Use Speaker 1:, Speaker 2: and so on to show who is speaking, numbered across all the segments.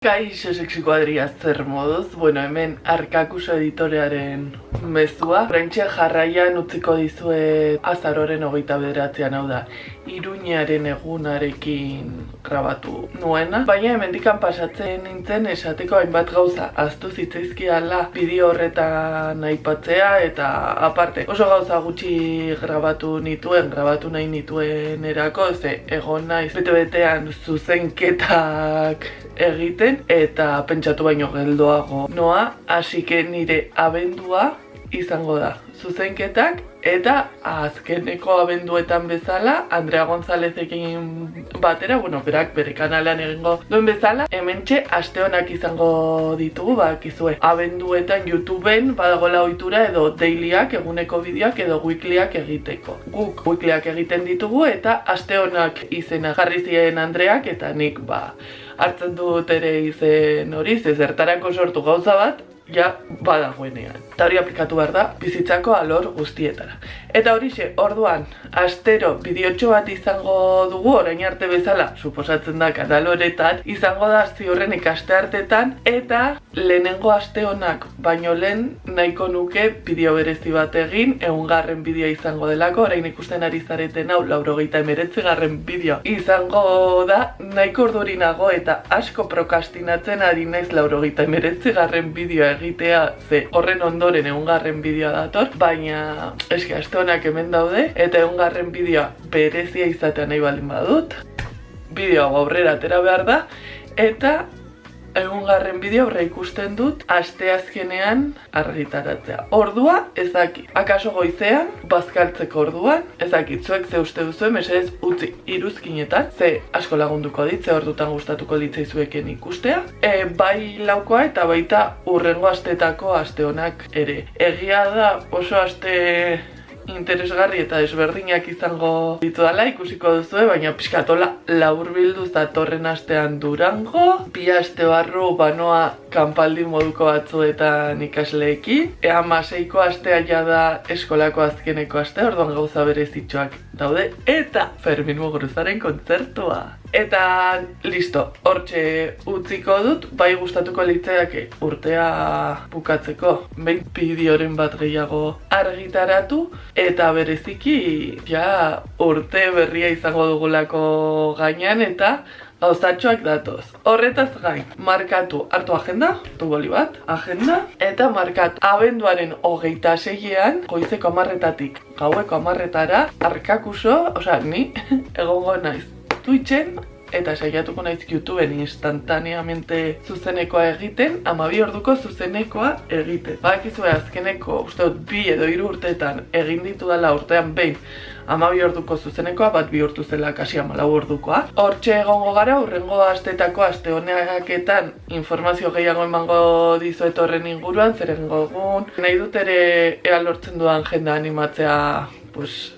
Speaker 1: Kaixo sexikuadria zer moduz, bueno, hemen Arkakuso editorearen mezua. Oraintxe jarraian utziko dizuet azaroren 29an, hau da, Iruñaren egunarekin grabatu nuena. Baina hemendikan pasatzen nintzen esateko hainbat gauza ahaztu zitzaizkiala bideo horretan aipatzea, eta aparte oso gauza gutxi grabatu nahi nituen erako, ze egon naiz bete-betean zuzenketak egiten, eta pentsatu baino geldoago noa, hasike nire abendua izango da zuzenketak, eta azkeneko abenduetan bezala, Andrea Gonzalezekin batera, bueno, berak bere kanalean egingo duen bezala, hementxe aste honak izango ditugu, bakizue, abenduetan YouTubeen badagoela ohitura edo dailyak, eguneko bideoak edo weeklyak egiteko. Guk weeklyak egiten ditugu, eta aste honak izena jarri zien Andreak, eta nik hartzen dut ere izen hori, zertarako sortu gauza bat, ja badagoenean. Eta hori aplikatu behar da bizitzako alor guztietara. Eta horixe, orduan, astero bideotxo bat izango dugu, orain arte bezala, suposatzen da kanal honetan, izango da ziurrenik aste artetan, eta lehenengo aste honak baino lehen nahiko nuke bideo berezi bat egin, 100. bideoa izango delako, orain ikusten ari zareten hau 99. bideo izango da, nahiko urdurinago eta asko prokastinatzen ari naiz 99. bideoa egitea, ze horren ondoren 100. bideoa dator, baina eske aste honak hemen daude, eta 100. bideoa berezia izatea nahi baldin badut, bideoa aurrera atera behar da, eta 100. bideo aurre ikusten dut asteazkenean argitaratzea. Ordua ezakit. Akaso goizean, bazkaltzeko orduan, ezakit, zuek ze uste duzuen, mesedez utzi iruzkinetan, ze asko lagunduko dit, ze ordutan gustatuko ditzaizueken ikustea. Bai laukoa eta baita hurrengo astetako aste honak ere. Egia da oso aste interesgarri eta desberdinak izango ditudala, ikusiko duzue, baina pixkatola laburbilduz datorren astean Durango, 2 aste barru banoa kanpaldi moduko batzuetan ikasleekin, 16ko astea ja da eskolako azkeneko astea, orduan gauza berezitxoak daude, eta Fermin Muguruzaren kontzertua. Eta listo, hortxe utziko dut, bai gustatuko litzaiake urtea bukatzeko, behin bideoren bat gehiago argitaratu, eta bereziki ja urte berria izango dugulako gainean, eta gauzatxoak datoz. Horretaz gain, markatu, hartu agenda, boli bat, agenda, eta markatu abenduaren 26an, goizeko 10:00-tatik gaueko 10:00-tara, Arkakuso, osea, ni egongo naiz Twitchen, eta saiatuko naiz YouTubeen instantaneamente zuzenekoa egiten, 12 orduko zuzenekoa egiten. Badakizue azkeneko, uste dut 2 edo 3 urteetan egin ditudala urtean behin 12 orduko zuzenekoa, bat bihurtu zela kasi 14 ordukoa. Hortxe egongo gara, hurrengo astetako aste honeketan informazio gehiago emango dizuet horren inguruan, zer egingo egun. Nahi dut ere ea lortzen dudan jenda animatzea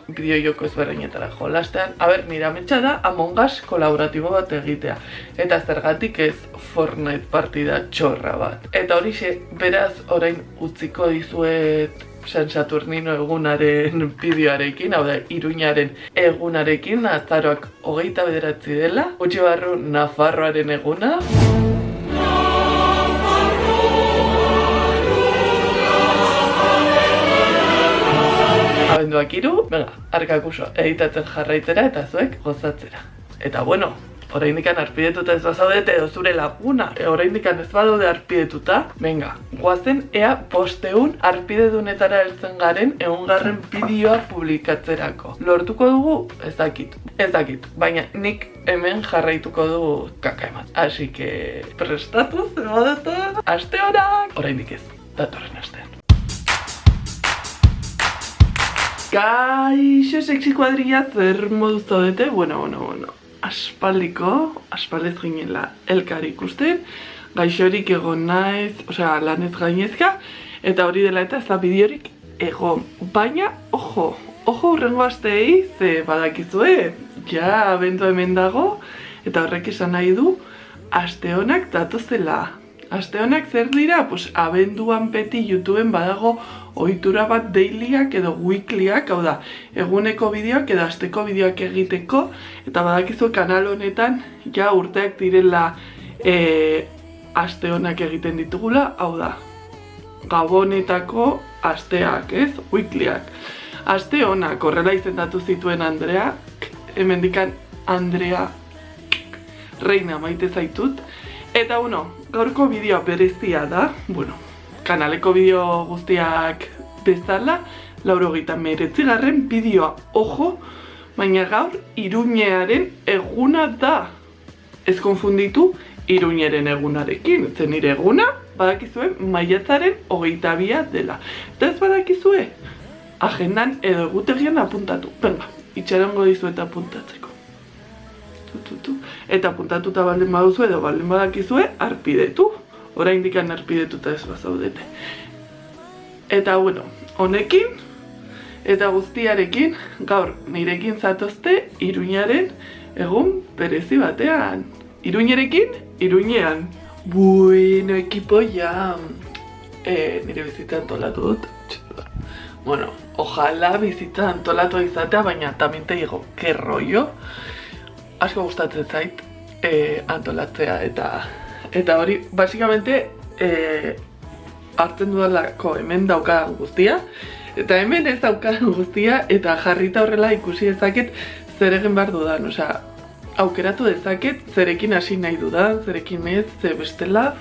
Speaker 1: bideo joko ezberdinetara jolastean. Nire ametsa da Among Us kolaboratibo bat egitea. Eta zergatik ez Fortnite partida txorra bat. Eta horixe, beraz, orain utziko dizuet San Saturnino egunaren bideoarekin, hau da, Iruñaren egunarekin, azaroak 29 dela, gutxi barru Nafarroaren eguna. Abenduak 3, venga, Arkakuso editatzen jarraitzera eta zuek gozatzera. Eta bueno, oraindikan arpidetuta ez bazaudete edo zure laguna, oraindikan ez badaude arpidetuta, venga, goazen ea 500 arpidedunetara heltzen garen 100. bideoa publikatzerako. Lortuko dugu? Ez dakit, baina nik hemen jarraituko du kaka eman. Así que prestatuz, emadeta, aste honak, oraindik ez, datorren astean. Kaixo sexikuadria zer moduz zaudete? Bueno. Aspaldez ginela elkar ikusten, gaixorik egon naiz, osea, lanez gainezka, eta hori dela eta ez da bideorik egon. Baina, ojo hurrengo asteei, ze badakizue, ja abendu hemen dago, eta horrek esan nahi du, aste honak datozela. Aste honak zer dira? Abenduan beti YouTubeen badago ohitura bat dailyak edo weeklyak, hau da, eguneko bideoak edo asteko bideoak egiteko, eta badakizu kanal honetan ja urteak direla aste onak egiten ditugula, hau da, Gabonetako asteak, ez? Weeklyak. Aste onak horrela izendatu zituen Andrea, hemendikan Andrea reina maite zaitut. Eta gaurko bideoa berezia da, kanaleko bideo guztiak bezala, 89. bideoa, ojo, baina gaur Iruñearen eguna da. Ez konfunditu Iruñeren egunarekin, zen nire eguna, badakizue maiatzaren 22 dela. Eta ez badakizue, agendan edo egutegian apuntatu. Venga, itxarongo dizuet apuntatzeko. Eta apuntatuta baldin baduzu edo baldin badakizue, arpidetu. Oraindik arpidetuta ez bazaudete. Eta honekin eta guztiarekin gaur nirekin zatozte Iruñaren egun berezi batean. Iruñerekin, Iruñean. Bueno, ekipo ya. Nire bizitza antolatu dut. Ojalá bizitza antolatu izatea, baina también te digo, que rollo. Asko gustatzen zait antolatzea eta hori, basikamente hartzen dudalako hemen daukadan guztia, eta hemen ez daukadan guztia, eta jarrita horrela ikusi dezaket zer egin behar dudan, aukeratu dezaket zerekin hasi nahi dudan, zerekin ez, ze bestela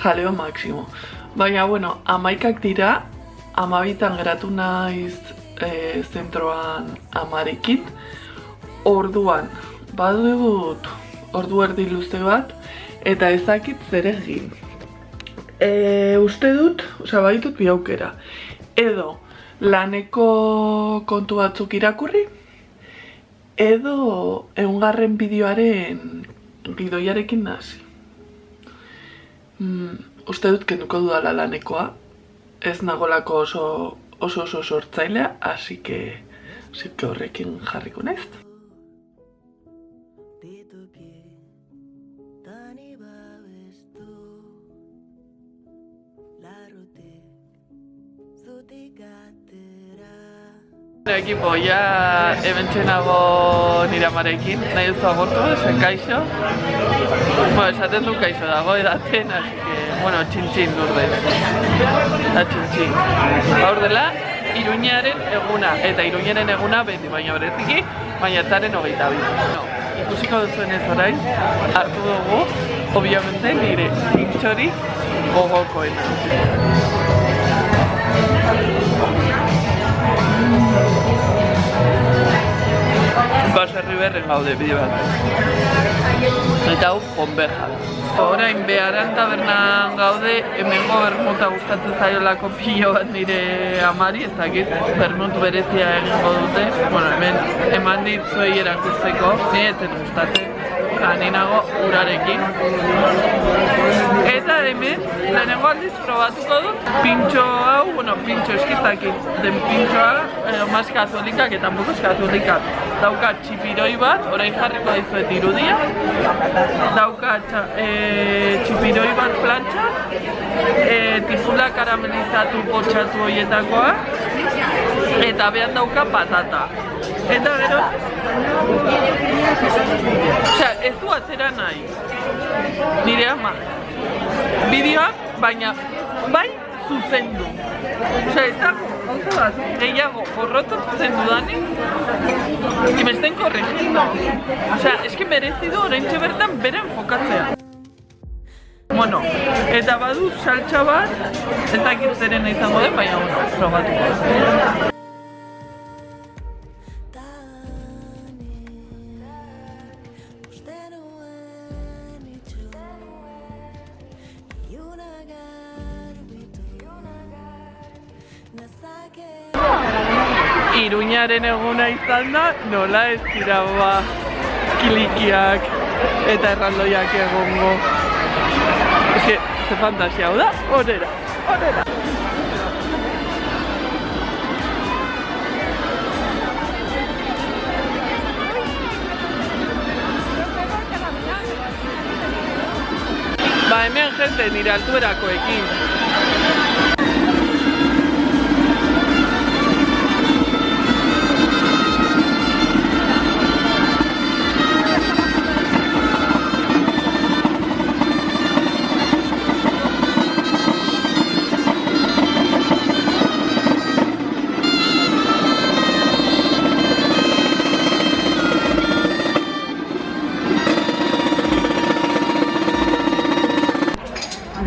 Speaker 1: jaleo maksimo. Baina, 11 dira, 12 geratu naiz zentroan amarekin, orduan, badut ordu erdi luze bat, eta ezakit zer egin. Uste dut, baditut bi aukera. Edo laneko kontu batzuk irakurri, edo 1. bideoaren gidoiarekin nahasi. Uste dut kenduko dudala lanekoa, ez nagolako oso sortzailea, así que horrekin jarriko naiz. Ekipo, ja hementxenago nire amarekin, nahi duzu agurtu, esan kaixo. Esaten du kaixo dago edaten, así que, txintxin durdez. Eta txintxin. Gaur dela, Iruñearen eguna, eta Iruñeren eguna beti, baina bereziki, maiatzaren 22. Ikusiko duzuen ez orain, hartu dugu, obviamente, nire pintxori gogokoena. Baserri berren gaude bide bat. Eta hau, Ponbeja. Orain Beharan tabernan gaude, hemengo bermuta gustatzen zaiolako pilo bat nire amari, ez dakit, bermut berezia egingo dute. Hemen eman ditzuei erakusteko, nire etzen gustatzen, ninago urarekin. Eta hemen, lehenengo aldiz probatuko dut, pintxo hau, pintxo eskizakin, den pintxoa, mas katolikak eta tampoco katolikak. Dauka txipiroi bat, orain jarriko dizuet irudia. Dauka txipiroi bat plantxa, tipula karamelizatu potxatu horietakoa, eta behan dauka patata. Eta gero, ez du atzera nahi, nire ama. Bideoak, baina bai zuzendu. Ez dago, gauza bat, gehiago horrotatzen dudanik, que me estén corrigiendo. Es que merezidu oraintxe bertan bere enfokatzea. Eta badu saltxa bat, ez dakit zerena izango den, baina probatuko. Iruñaren eguna izan da, nola ez dira kilikiak eta erraldoiak egongo. Ze fantasia hau da, onera. Hemen jente nire altuerakoekin.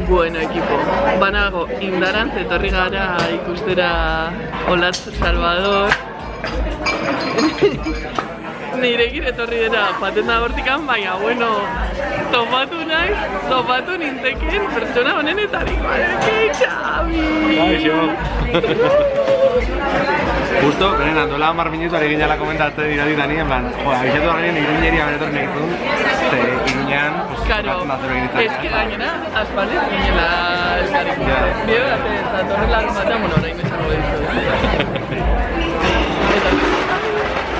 Speaker 1: Bueno, ekipo, banago indarantz etorri gara ikustera Olatz Salvador. Nirekin etorri dira joaten da hortikan, baina, bueno, topatu ninteken pertsona honenetariko. Xabi!
Speaker 2: Kaixo! Justo, beren andola 10 minutu ari ginela komentatzen dira nien, plan, abizatu horrein iruñeria benetor nekizun, ze iruñean,
Speaker 1: Karo, eski gainera, aspalez ginela elkarik. Bio, eta torre lan batean, bueno, orain esango dizu.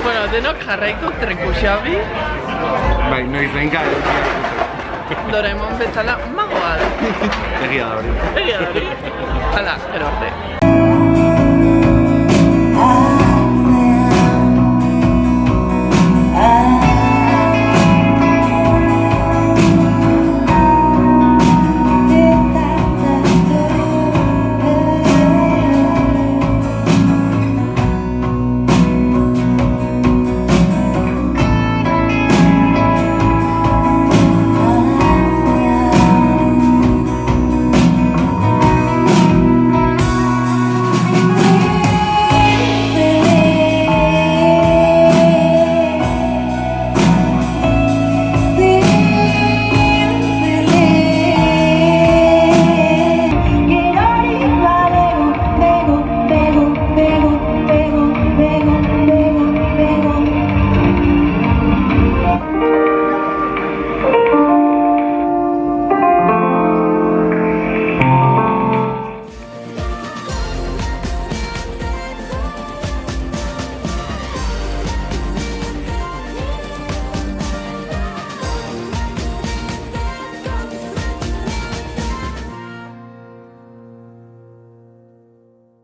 Speaker 1: Bueno, denok jarraitu treku Xabi.
Speaker 2: Bai, noiz behinka
Speaker 1: Doraemon bezala magoa da.
Speaker 2: Egia da hori.
Speaker 1: Egia da hori. Hala, gero arte.